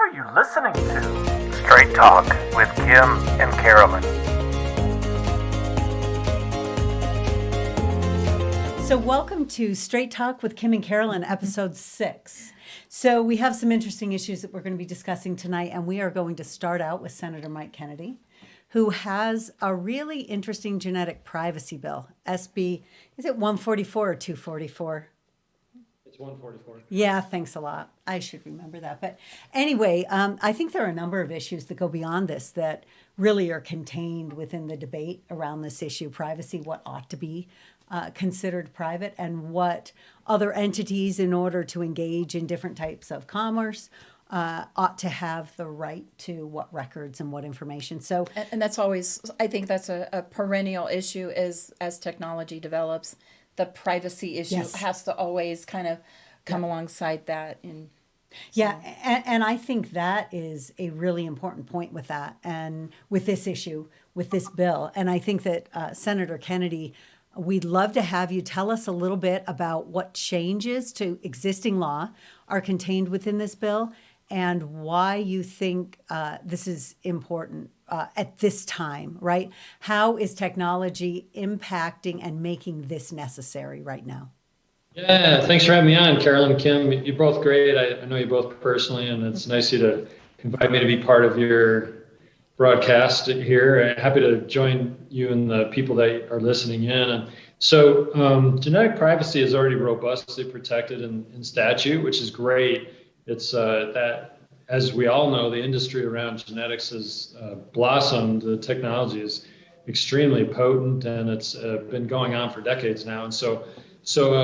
are you listening to? Straight Talk with Kim and Carolyn. So welcome to Straight Talk with Kim and Carolyn, episode 6. So we have some interesting issues that we're going to be discussing tonight, and we are going to start out with Senator Mike Kennedy, who has a really interesting genetic privacy bill, SB, is it 144 or 244? It's 144. Yeah, thanks a lot. I should remember that. But anyway, I think there are a number of issues that go beyond this that really are contained within the debate around this issue, privacy, what ought to be considered private, and what other entities, in order to engage in different types of commerce, ought to have the right to what records and what information. So, and that's always, I think that's a perennial issue is as technology develops, the privacy issue Yes. has to always kind of come alongside that. And yeah, and I think that is a really important point with that and with this issue, with this bill. And I think that Senator Kennedy, we'd love to have you tell us a little bit about what changes to existing law are contained within this bill and why you think this is important at this time, right? How is technology impacting and making this necessary right now? Yeah, thanks for having me on, Carolyn, Kim. You're both great. I know you both personally, and it's nice of you to invite me to be part of your broadcast here. Happy to join you and the people that are listening in. And so genetic privacy is already robustly protected in statute, which is great. It's that, as we all know, the industry around genetics has blossomed. The technology is extremely potent, and it's been going on for decades now. And so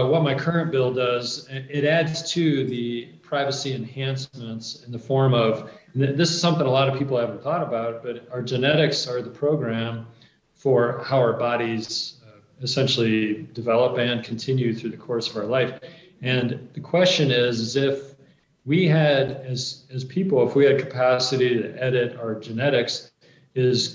what my current bill does, it adds to the privacy enhancements in the form of, and this is something a lot of people haven't thought about, but our genetics are the program for how our bodies essentially develop and continue through the course of our life. And the question is if we had, as people, if we had capacity to edit our genetics,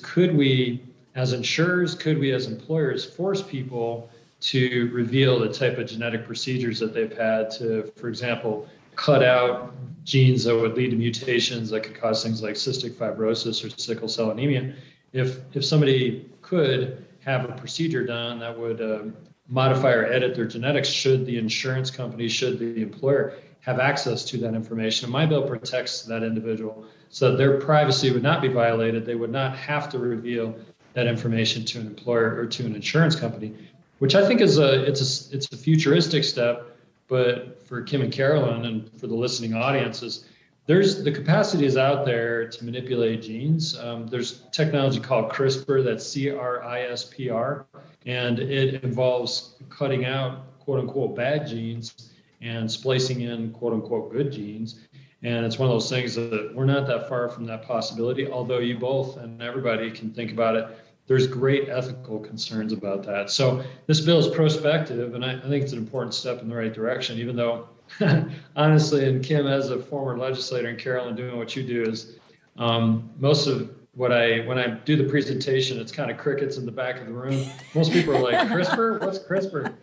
could we, as insurers, could we as employers force people to reveal the type of genetic procedures that they've had to, for example, cut out genes that would lead to mutations that could cause things like cystic fibrosis or sickle cell anemia? If somebody could have a procedure done that would modify or edit their genetics, should the insurance company, should the employer have access to that information? And my bill protects that individual so that their privacy would not be violated. They would not have to reveal that information to an employer or to an insurance company, which I think is it's a futuristic step. But for Kim and Carolyn and for the listening audiences, there's the capacity is out there to manipulate genes. There's technology called CRISPR, that's CRISPR, and it involves cutting out quote unquote bad genes and splicing in quote unquote good genes. And it's one of those things that we're not that far from that possibility, although you both and everybody can think about it. There's great ethical concerns about that. So this bill is prospective, and I think it's an important step in the right direction, even though honestly, and Kim, as a former legislator, and Carolyn doing what you do, is most of when I do the presentation, it's kind of crickets in the back of the room. Most people are like, CRISPR? What's CRISPR?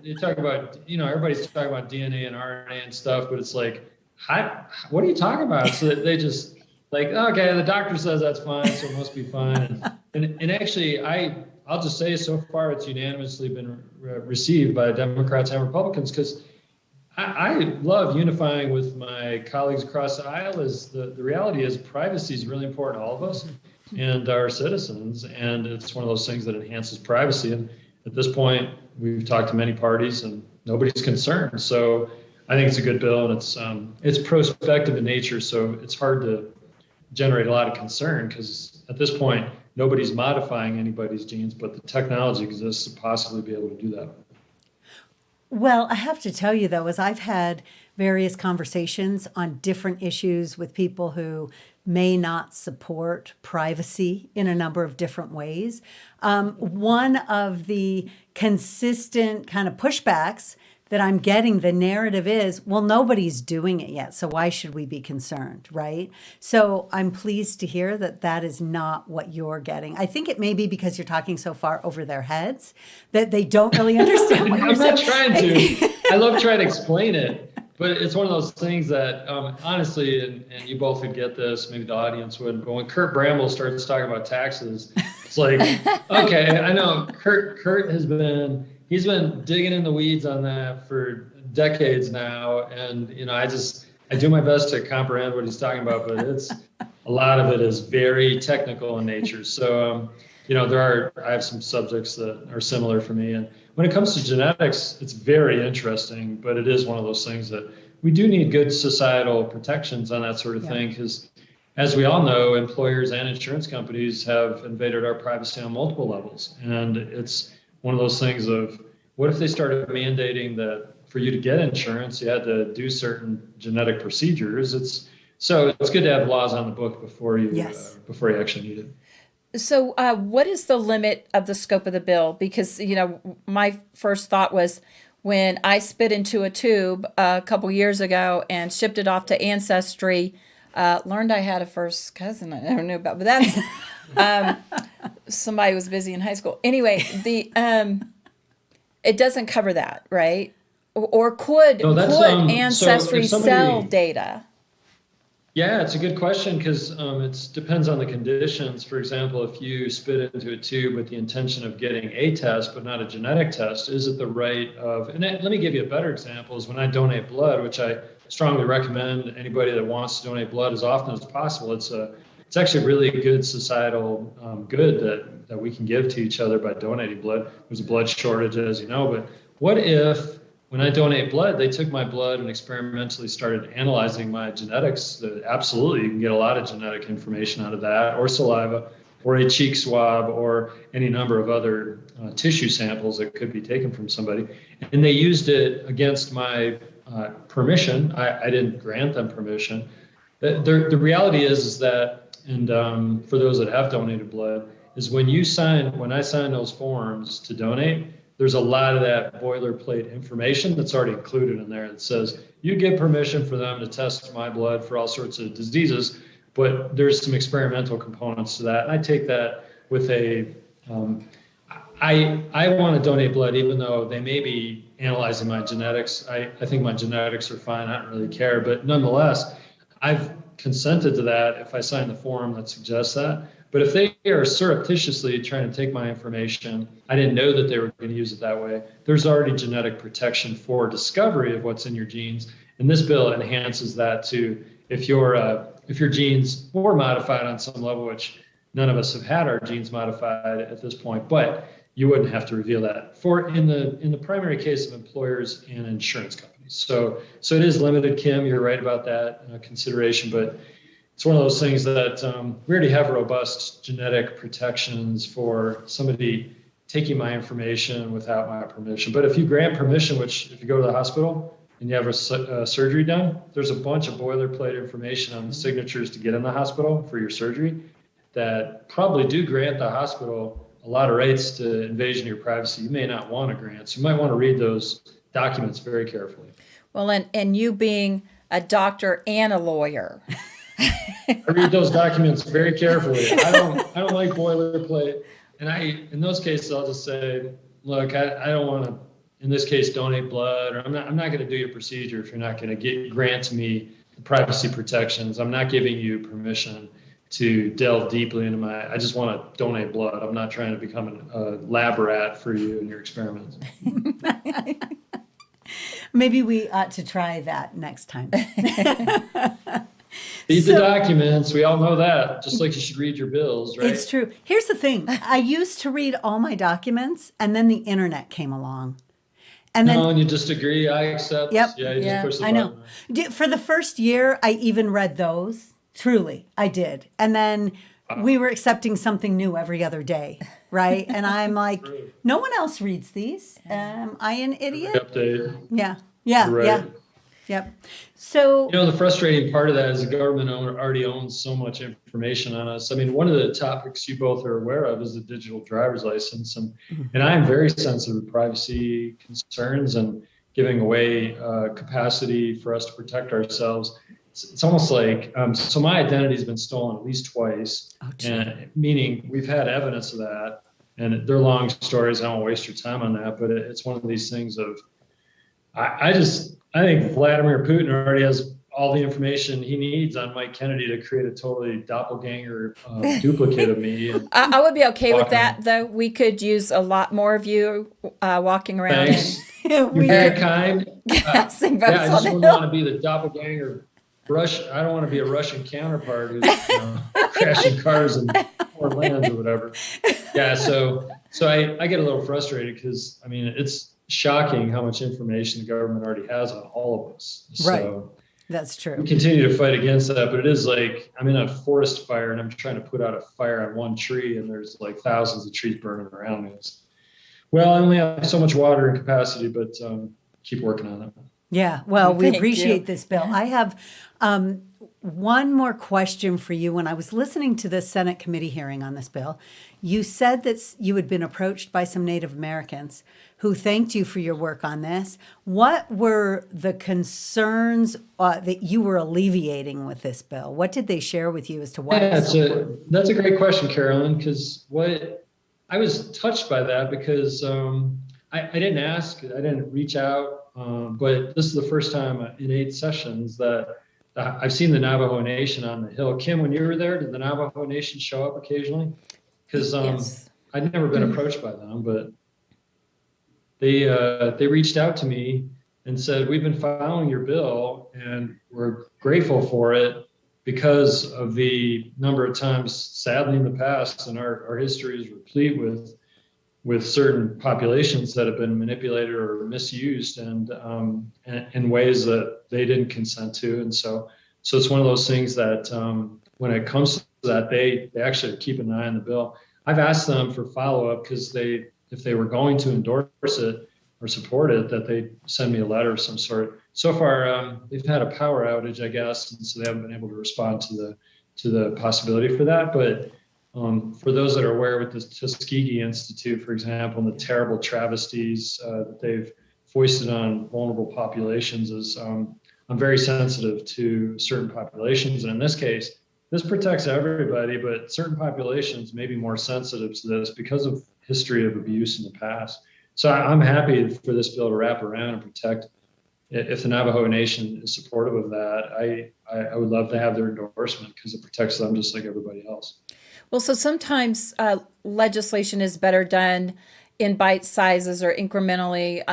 You talk about, everybody's talking about DNA and RNA and stuff, but it's like, what are you talking about? So that they just like, okay, the doctor says that's fine, so it must be fine. And actually, I'll just say so far it's unanimously been received by Democrats and Republicans, because I love unifying with my colleagues across the aisle. Is the reality is privacy is really important to all of us and our citizens, and it's one of those things that enhances privacy. And at this point, we've talked to many parties, and nobody's concerned. So I think it's a good bill, and it's prospective in nature, so it's hard to generate a lot of concern, because at this point, nobody's modifying anybody's genes, but the technology exists to possibly be able to do that. Well, I have to tell you, though, as I've had various conversations on different issues with people who may not support privacy in a number of different ways, one of the consistent kind of pushbacks that I'm getting, the narrative is, well, nobody's doing it yet, so why should we be concerned, right? So I'm pleased to hear that that is not what you're getting. I think it may be because you're talking so far over their heads that they don't really understand what you're saying. I'm not trying to. I love trying to explain it. But it's one of those things that, honestly, and you both would get this, maybe the audience would, but when Kurt Bramble starts talking about taxes, it's like, okay, I know Kurt he's been digging in the weeds on that for decades now. And, I do my best to comprehend what he's talking about, but a lot of it is very technical in nature. So, I have some subjects that are similar for me. And when it comes to genetics, it's very interesting, but it is one of those things that we do need good societal protections on that sort of thing, because as we all know, employers and insurance companies have invaded our privacy on multiple levels. And it's one of those things of, what if they started mandating that for you to get insurance, you had to do certain genetic procedures? So it's good to have laws on the book before you actually need it. So, what is the limit of the scope of the bill? Because, my first thought was when I spit into a tube a couple years ago and shipped it off to Ancestry, learned I had a first cousin I never knew about, but that's somebody was busy in high school. Anyway, it doesn't cover that, right? Or could Ancestry sell data? Yeah, it's a good question, because it depends on the conditions. For example, if you spit into a tube with the intention of getting a test but not a genetic test, is it the right of, and let me give you a better example, is when I donate blood, which I strongly recommend anybody that wants to donate blood as often as possible. It's actually a really good societal good that we can give to each other by donating blood. There's a blood shortage, as you know, but what if when I donate blood, they took my blood and experimentally started analyzing my genetics? Absolutely, you can get a lot of genetic information out of that, or saliva, or a cheek swab, or any number of other tissue samples that could be taken from somebody. And they used it against my permission. I didn't grant them permission. The reality is that, and for those that have donated blood, is when I sign those forms to donate, there's a lot of that boilerplate information that's already included in there that says you give permission for them to test my blood for all sorts of diseases, but there's some experimental components to that. And I take that with I want to donate blood even though they may be analyzing my genetics. I think my genetics are fine. I don't really care. But nonetheless, I've consented to that if I sign the form that suggests that. But if they are surreptitiously trying to take my information, I didn't know that they were going to use it that way. There's already genetic protection for discovery of what's in your genes. And this bill enhances that to if your genes were modified on some level, which none of us have had our genes modified at this point, but you wouldn't have to reveal that in the primary case of employers and insurance companies. So it is limited, Kim. You're right about that consideration, but it's one of those things that we already have robust genetic protections for somebody taking my information without my permission. But if you grant permission, which if you go to the hospital and you have a surgery done, there's a bunch of boilerplate information on the signatures to get in the hospital for your surgery that probably do grant the hospital a lot of rights to invasion of your privacy you may not want to grant. So you might want to read those documents very carefully. Well, and you being a doctor and a lawyer. I read those documents very carefully. I don't like boilerplate. And in those cases, I'll just say, look, I don't want to, in this case, donate blood, or I'm not going to do your procedure if you're not going to grant me the privacy protections. I'm not giving you permission to delve deeply into I just want to donate blood. I'm not trying to become a lab rat for you in your experiments. Maybe we ought to try that next time. Read the documents. We all know that. Just like you should read your bills, right? It's true. Here's the thing. I used to read all my documents, and then the internet came along. And you just agree, I accept. Yep. Yeah, you just push the I know. button. For the first year, I even read those. Truly, I did. And then we were accepting something new every other day, right? And I'm like, no one else reads these. Am I an idiot? Update. Yeah. Right. Yeah. Yep. So, the frustrating part of that is the government already owns so much information on us. I mean, one of the topics you both are aware of is the digital driver's license. And I'm very sensitive to privacy concerns and giving away capacity for us to protect ourselves. It's almost like, so my identity has been stolen at least twice, meaning we've had evidence of that. And they're long stories. I won't waste your time on that, but it's one of these things of, I I think Vladimir Putin already has all the information he needs on Mike Kennedy to create a totally doppelganger duplicate of me and I would be okay with walking that, around. though. We could use a lot more of you walking around and Thanks. You're We very could, kind. casting Yeah, votes I on just the wouldn't want hill. to be the doppelganger I don't want to be a Russian counterpart who's crashing cars in foreign lands or whatever. Yeah, so I get a little frustrated because I mean it's shocking how much information the government already has on all of us. right. So That's we true. continue to fight against that, but it is like I'm in a forest fire and I'm trying to put out a fire on one tree and there's like thousands of trees burning around me. Well, I only have so much water and capacity, but keep working on it. Yeah, well, we Thank appreciate you. this, Bill. I have one more question for you. When I was listening to the Senate committee hearing on this bill, you said that you had been approached by some Native Americans who thanked you for your work on this. What were the concerns that you were alleviating with this bill? What did they share with you as to why Yeah, it's so important? that's a great question, Carolyn, because what I was touched by that because I didn't ask, I didn't reach out, but this is the first time in 8 sessions that I've seen the Navajo Nation on the Hill. Kim, when you were there, did the Navajo Nation show up occasionally? Because Yes. I'd never been approached by them, but they reached out to me and said, "We've been following your bill, and we're grateful for it because of the number of times, sadly, in the past, and our history is replete with certain populations that have been manipulated or misused and in ways that they didn't consent to. And so it's one of those things that when it comes to that, they actually keep an eye on the bill. I've asked them for follow-up because if they were going to endorse it or support it, that they send me a letter of some sort. So far, they've had a power outage, I guess, and so they haven't been able to respond to the possibility for that. But for those that are aware with the Tuskegee Institute, for example, and the terrible travesties that they've foisted on vulnerable populations is I'm very sensitive to certain populations. And in this case, this protects everybody, but certain populations may be more sensitive to this because of history of abuse in the past. So I'm happy for this bill to wrap around and protect. If the Navajo Nation is supportive of that, I would love to have their endorsement because it protects them just like everybody else. Well, so sometimes legislation is better done in bite sizes or incrementally.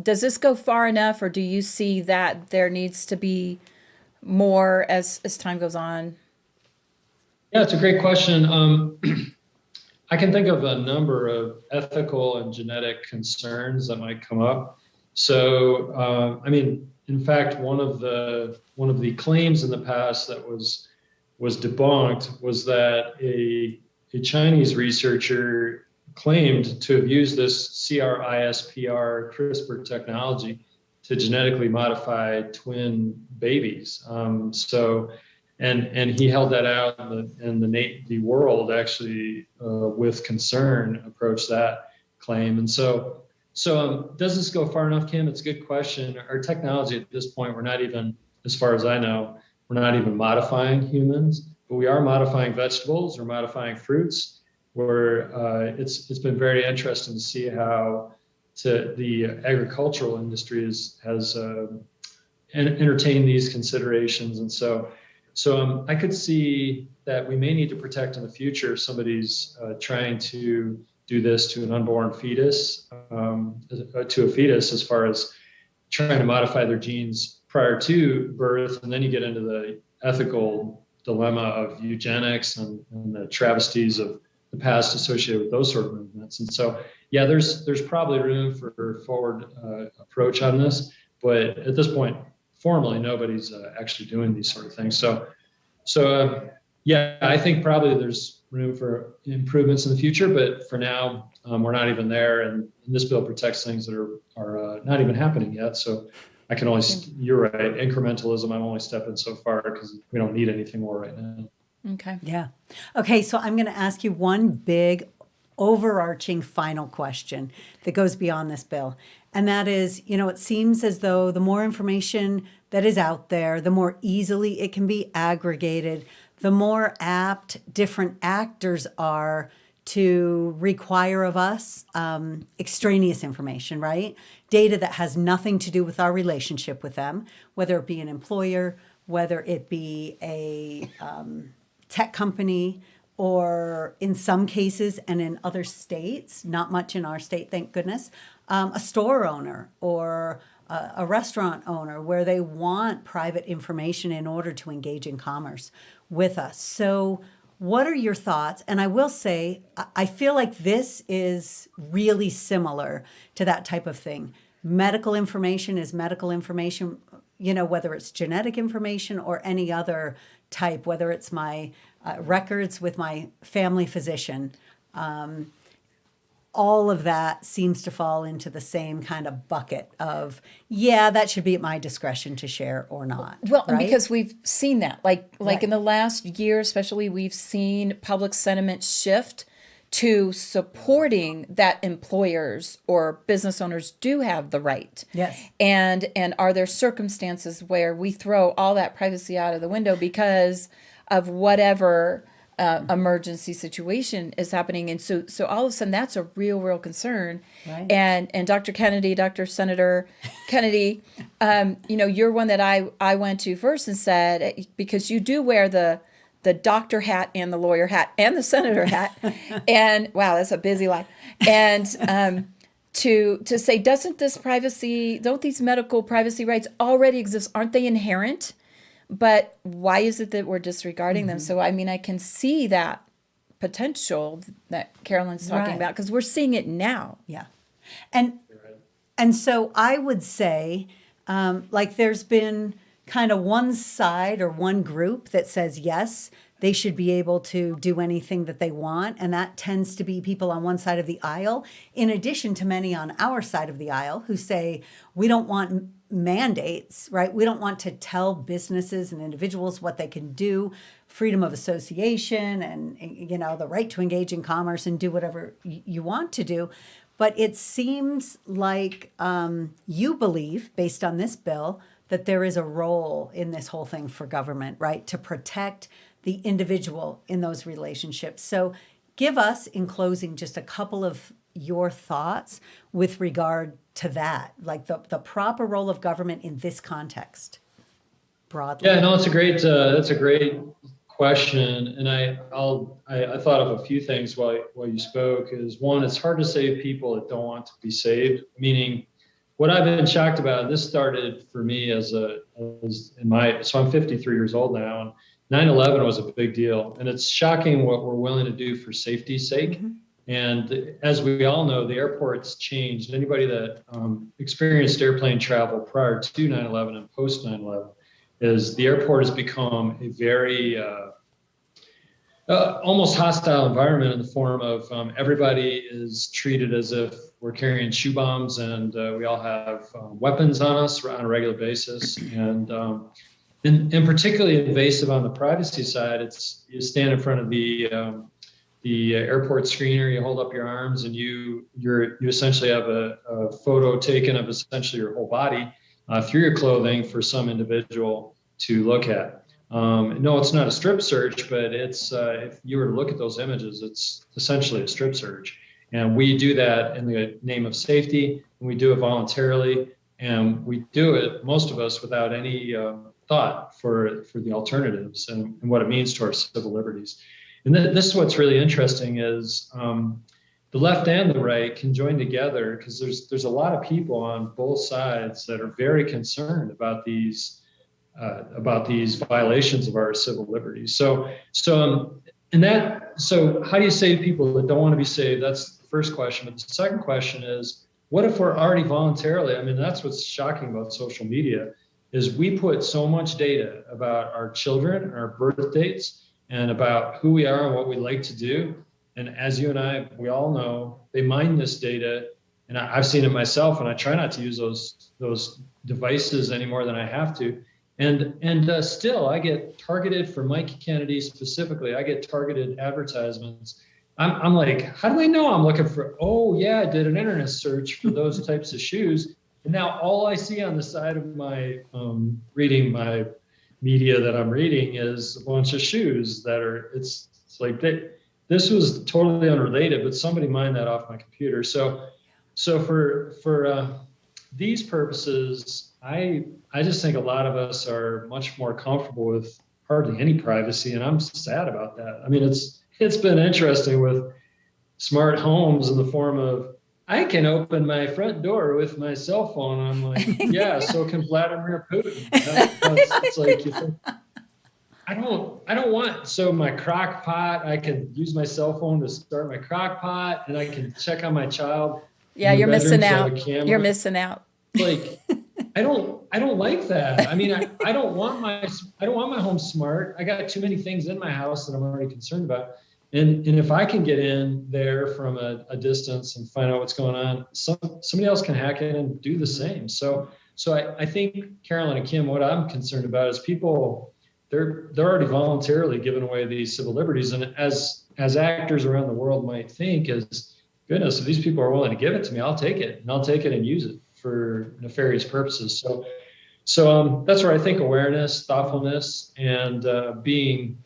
Does this go far enough, or do you see that there needs to be more as time goes on? Yeah, it's a great question. I can think of a number of ethical and genetic concerns that might come up. So, I mean, in fact, one of the claims in the past that was debunked was that a Chinese researcher claimed to have used this CRISPR technology to genetically modify twin babies. And he held that out, and the world actually with concern approached that claim. And so does this go far enough, Kim? It's a good question. Our technology at this point, we're not even, as far as I know, we're not even modifying humans, but we are modifying vegetables, we're modifying fruits. It's been very interesting to see how the agricultural industry has entertained these considerations. And so I could see that we may need to protect in the future if somebody's trying to do this to an unborn fetus, as far as trying to modify their genes prior to birth. And then you get into the ethical dilemma of eugenics and the travesties of the past associated with those sort of movements. And so, yeah, there's probably room for forward approach on this, but at this point, formally, nobody's actually doing these sort of things. So yeah, I think probably there's room for improvements in the future, but for now, we're not even there. And this bill protects things that are not even happening yet. So I can only, you're right, incrementalism, I'm only stepping so far because we don't need anything more right now. Okay. Yeah. Okay, so I'm going to ask you one big overarching final question that goes beyond this bill. And that is, it seems as though the more information that is out there, the more easily it can be aggregated, the more apt different actors are to require of us extraneous information, right? Data that has nothing to do with our relationship with them, whether it be an employer, whether it be a tech company, or in some cases and in other states, not much in our state, thank goodness, a store owner or a restaurant owner where they want private information in order to engage in commerce with us. So what are your thoughts? And I will say, I feel like this is really similar to that type of thing. Medical information is medical information, whether it's genetic information or any other type, whether it's my records with my family physician. All of that seems to fall into the same kind of bucket of, that should be at my discretion to share or not. Well, and right? because we've seen that, like Right. in the last year, especially, we've seen public sentiment shift to supporting that employers or business owners do have the right. Yes. And are there circumstances where we throw all that privacy out of the window because of whatever emergency situation is happening? And so all of a sudden, that's a real concern. Right. And Dr. Kennedy, Dr. Senator Kennedy, you're one that I went to first and said, because you do wear the doctor hat and the lawyer hat and the senator hat, and wow, that's a busy life. And to say, don't these medical privacy rights already exist? Aren't they inherent? But why is it that we're disregarding them? So, I mean, I can see that potential that Carolyn's talking Right. about, because we're seeing it now. Yeah. And so I would say, there's been kind of one side or one group that says, yes, they should be able to do anything that they want. And that tends to be people on one side of the aisle, in addition to many on our side of the aisle who say, we don't want mandates, right? We don't want to tell businesses and individuals what they can do, freedom of association and, the right to engage in commerce and do whatever you want to do. But it seems like you believe, based on this bill, that there is a role in this whole thing for government, right, to protect the individual in those relationships. So give us, in closing, just a couple of your thoughts with regard to that, like the proper role of government in this context, broadly. Yeah, no, that's a great question, and I thought of a few things while you spoke. Is one, it's hard to save people that don't want to be saved. Meaning, what I've been shocked about, this started for me so I'm 53 years old now, and 9/11 was a big deal, and it's shocking what we're willing to do for safety's sake. Mm-hmm. And as we all know, the airport's changed. Anybody that experienced airplane travel prior to 9/11 and post 9/11 is the airport has become a very almost hostile environment, in the form of everybody is treated as if we're carrying shoe bombs, and we all have weapons on us on a regular basis. And particularly invasive on the privacy side, you stand in front of the airport screener, you hold up your arms, and you essentially have a photo taken of essentially your whole body through your clothing for some individual to look at. No, it's not a strip search, but it's if you were to look at those images, it's essentially a strip search. And we do that in the name of safety, and we do it voluntarily, and we do it, most of us, without any thought for the alternatives and what it means to our civil liberties. And this is what's really interesting is the left and the right can join together, because there's a lot of people on both sides that are very concerned about these violations of our civil liberties. So how do you save people that don't want to be saved? That's the first question. But the second question is, what if we're already voluntarily? I mean, that's what's shocking about social media, is we put so much data about our children and our birth dates and about who we are and what we like to do. And as you and I, we all know, they mine this data, and I've seen it myself, and I try not to use those devices any more than I have to. And still, I get targeted for Mike Kennedy specifically. I get targeted advertisements. I'm like, how do they know I'm looking for? Oh yeah, I did an internet search for those types of shoes, and now all I see on the side of my reading my media that I'm reading is a bunch of shoes that are. It's like this was totally unrelated, but somebody mined that off my computer. So for these purposes, I just think a lot of us are much more comfortable with hardly any privacy, and I'm sad about that. I mean, it's been interesting with smart homes in the form of I can open my front door with my cell phone. I'm like, yeah, so can Vladimir Putin. It's like you think, I don't want, so my crock pot, I can use my cell phone to start my crock pot, and I can check on my child. Yeah, in the you're missing bedroom, so I have out. a camera. You're missing out. Like, I don't like that. I mean, I don't want my home smart. I got too many things in my house that I'm already concerned about. And if I can get in there from a distance and find out what's going on, somebody else can hack it and do the same. So I think, Carolyn and Kim, what I'm concerned about is people, they're already voluntarily giving away these civil liberties. And as actors around the world might think is, goodness, if these people are willing to give it to me, I'll take it, and I'll take it and use it for nefarious purposes. So that's where I think awareness, thoughtfulness, and being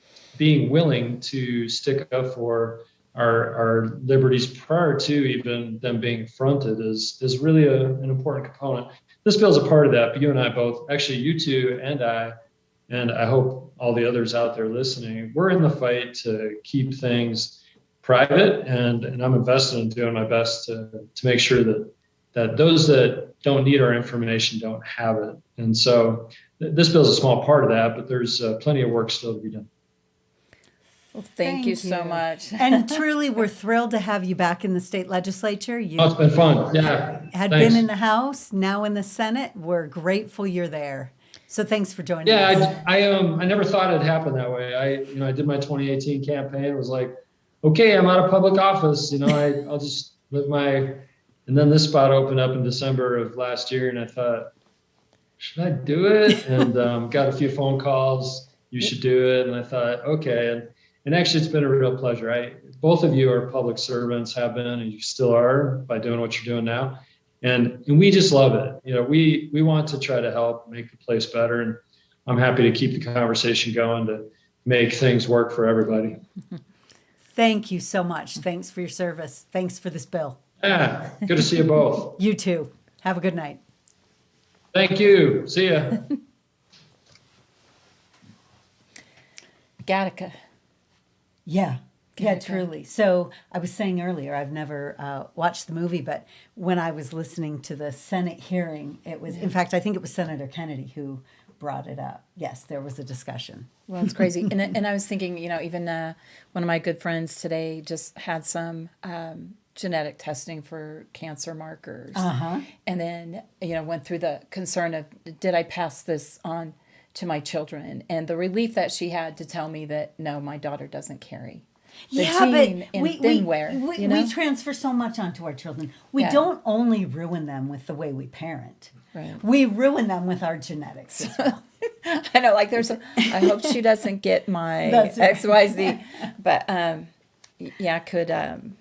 willing to stick up for our liberties prior to even them being affronted is really an important component. This bill is a part of that, but you and I both, actually you two and I hope all the others out there listening, we're in the fight to keep things private, and I'm invested in doing my best to make sure that those that don't need our information don't have it. And so this bill is a small part of that, but there's plenty of work still to be done. Well, thank you so much. And truly, we're thrilled to have you back in the state legislature. You It's been fun. Yeah. had Thanks. been in the House, now in the Senate. We're grateful you're there. So thanks for joining us. Yeah, I never thought it'd happen that way. I did my 2018 campaign. It was like, okay, I'm out of public office. I'll just live and then this spot opened up in December of last year, and I thought, should I do it? And got a few phone calls. You should do it. And I thought, okay. And actually, it's been a real pleasure. Both of you are public servants, have been, and you still are by doing what you're doing now. And we just love it. We want to try to help make the place better. And I'm happy to keep the conversation going to make things work for everybody. Thank you so much. Thanks for your service. Thanks for this bill. Yeah, good to see you both. You too. Have a good night. Thank you. See ya. Gattaca. Yeah. Yeah, Okay. truly. So I was saying earlier, I've never watched the movie, but when I was listening to the Senate hearing, it was, in fact, I think it was Senator Kennedy who brought it up. Yes, there was a discussion. Well, it's crazy. And I was thinking, even one of my good friends today just had some genetic testing for cancer markers. Uh-huh. And then, went through the concern of, did I pass this on to my children? And the relief that she had to tell me that, no, my daughter doesn't carry the gene, and then where? We transfer so much onto our children. We Yeah. don't only ruin them with the way we parent. Right. We ruin them with our genetics as well. I know, like I hope she doesn't get my That's right. XYZ. But yeah, could an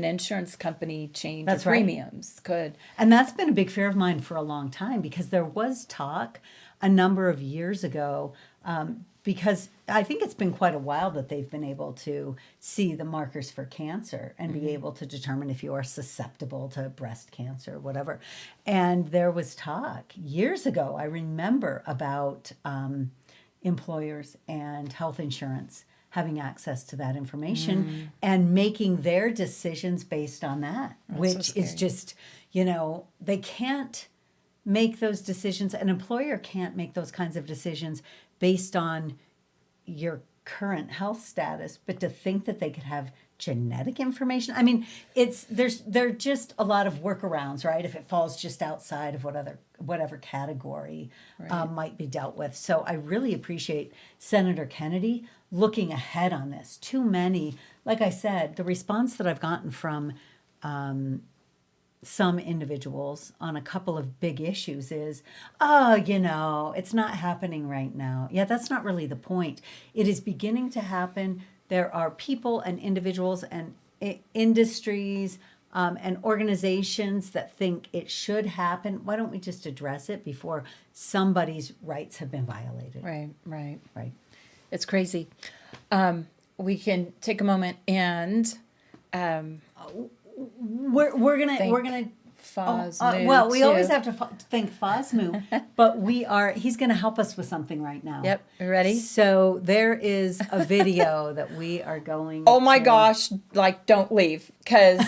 insurance company change That's the right. premiums? And that's been a big fear of mine for a long time, because there was talk a number of years ago, because I think it's been quite a while that they've been able to see the markers for cancer and be able to determine if you are susceptible to breast cancer, whatever. And there was talk years ago, I remember, about employers and health insurance having access to that information and making their decisions based on that, which is scary. just, they can't make those decisions. An employer can't make those kinds of decisions based on your current health status, but to think that they could have genetic information. I mean, there are just a lot of workarounds, right? If it falls just outside of whatever category might be dealt with. So I really appreciate Senator Kennedy looking ahead on this. Too many, like I said, the response that I've gotten from some individuals on a couple of big issues is, it's not happening right now. Yeah, that's not really the point. It is beginning to happen. There are people and individuals and industries and organizations that think it should happen. Why don't we just address it before somebody's rights have been violated? Right. Right. It's crazy. we can take a moment and we're gonna Fosmu well, we always too. have to thank Fosmu, but he's going to help us with something right now. Yep, you ready? So there is a video that we are going Oh my to- gosh, like don't leave, because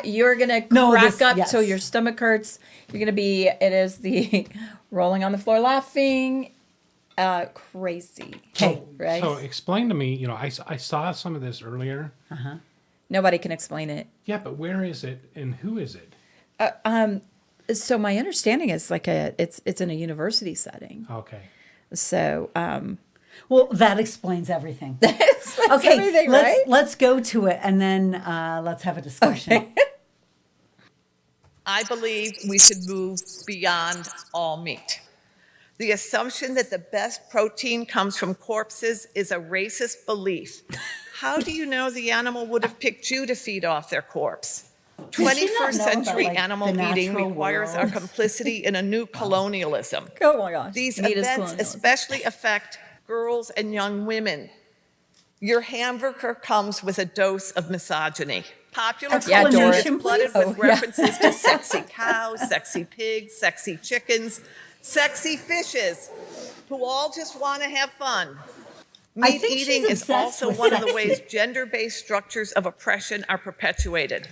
you're gonna crack up yes. till your stomach hurts. It is the rolling on the floor laughing, crazy. Okay. Right? So explain to me, I saw some of this earlier. Nobody can explain it. Yeah, but where is it and who is it? So my understanding is it's in a university setting. Okay. So Well, that explains everything. okay, everything, right? Let's go to it, and then let's have a discussion. Okay. I believe we should move beyond all meat. The assumption that the best protein comes from corpses is a racist belief. How do you know the animal would have picked you to feed off their corpse? Does she not 21st know about, century like, animal the eating natural requires our world? complicity in a new colonialism. Oh my gosh. These Meat is events colonialism. especially affect girls and young women. Your hamburger comes with a dose of misogyny. Popular Yeah, culture is Doris. flooded Oh, with yeah. references to sexy cows, sexy pigs, sexy chickens, sexy fishes, who all just want to have fun. I Meat think eating she's is obsessed also with one of the sexy. ways gender-based structures of oppression are perpetuated.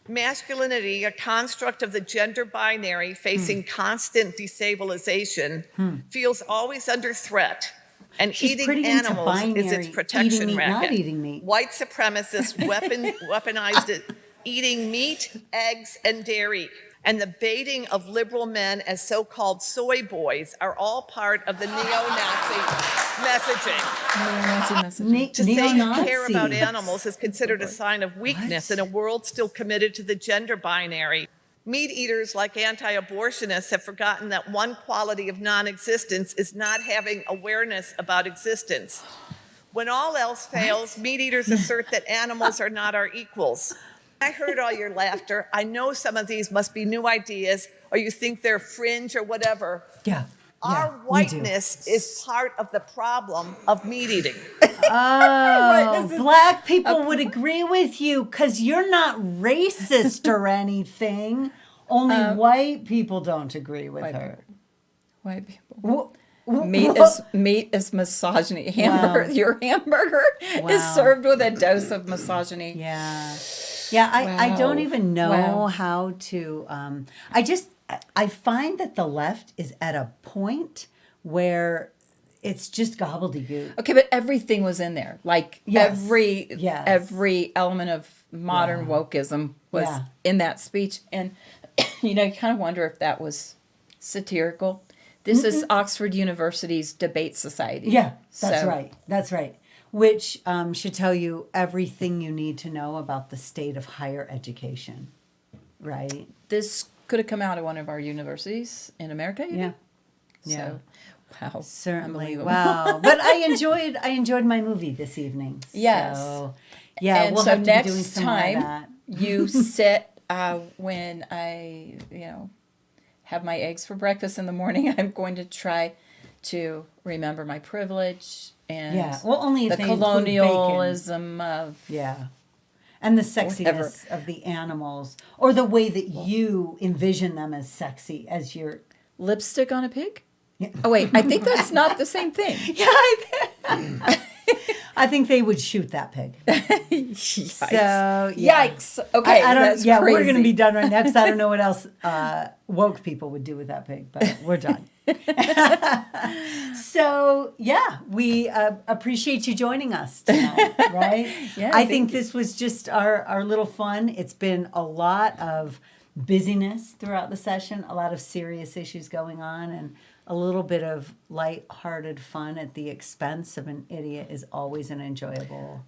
Masculinity, a construct of the gender binary facing constant destabilization, feels always under threat. And She's eating pretty into animals is its binary, protection eating meat, not racket. eating meat. White supremacists weaponized it, eating meat, eggs, and dairy. And the baiting of liberal men as so-called soy boys are all part of the neo-Nazi messaging. To say you care about Neo-Nazi. animals is considered a sign of weakness in a world still committed to the gender binary. Meat eaters, like anti-abortionists, have forgotten that one quality of non-existence is not having awareness about existence. When all else fails, meat eaters assert that animals are not our equals. I heard all your laughter. I know some of these must be new ideas, or you think they're fringe or whatever. Yeah. Our we do. whiteness is part of the problem of meat eating. Oh, black people would agree with you because you're not racist or anything. Only white people don't agree with her. White people. Wh- Meat is misogyny. Your hamburger is Wow. served with a dose of misogyny. Yeah. Yeah, I don't Wow. even know Wow. how to. I find that the left is at a point where it's just gobbledygook. Okay, but everything was in there. Like Yes. every element of modern wokeism was Yeah. in that speech, and you kind of wonder if that was satirical. This is Oxford University's debate society. Yeah, that's So- right. That's right. Which should tell you everything you need to know about the state of higher education, right? This could have come out of one of our universities in America. You Yeah. know? Yeah. So, wow. Certainly. Unbelievable. Wow. But I enjoyed my movie this evening. Yes. So, yeah, And we'll so have to be doing next some more of time that. you sit when I, have my eggs for breakfast in the morning, I'm going to try to remember my privilege and Yeah. Well, only if the they include bacon. colonialism of Yeah. And the sexiness of the animals, or the way that you envision them as sexy as your. lipstick on a pig. Yeah. Oh wait, I think that's not the same thing. Yeah, I think they would shoot that pig. Yikes. So yeah. Yikes. Okay, I don't. that's Yeah, crazy. we're going to be done right now because I don't know what else woke people would do with that pig, but we're done. So yeah, we appreciate you joining us tonight, right? Yeah, I thank think you. this was just our little fun. It's been a lot of busyness throughout the session, a lot of serious issues going on, and a little bit of light-hearted fun at the expense of an idiot is always an enjoyable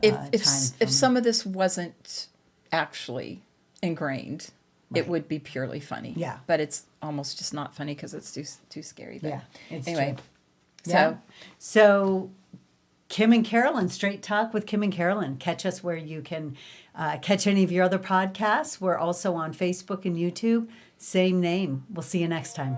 if time if for me. some of this wasn't actually ingrained, it would be purely funny. Yeah. But it's almost just not funny because it's too scary. But Yeah, it's anyway. true. So Yeah. So Kim and Carolyn, Straight Talk with Kim and Carolyn. Catch us where you can catch any of your other podcasts. We're also on Facebook and YouTube. Same name. We'll see you next time.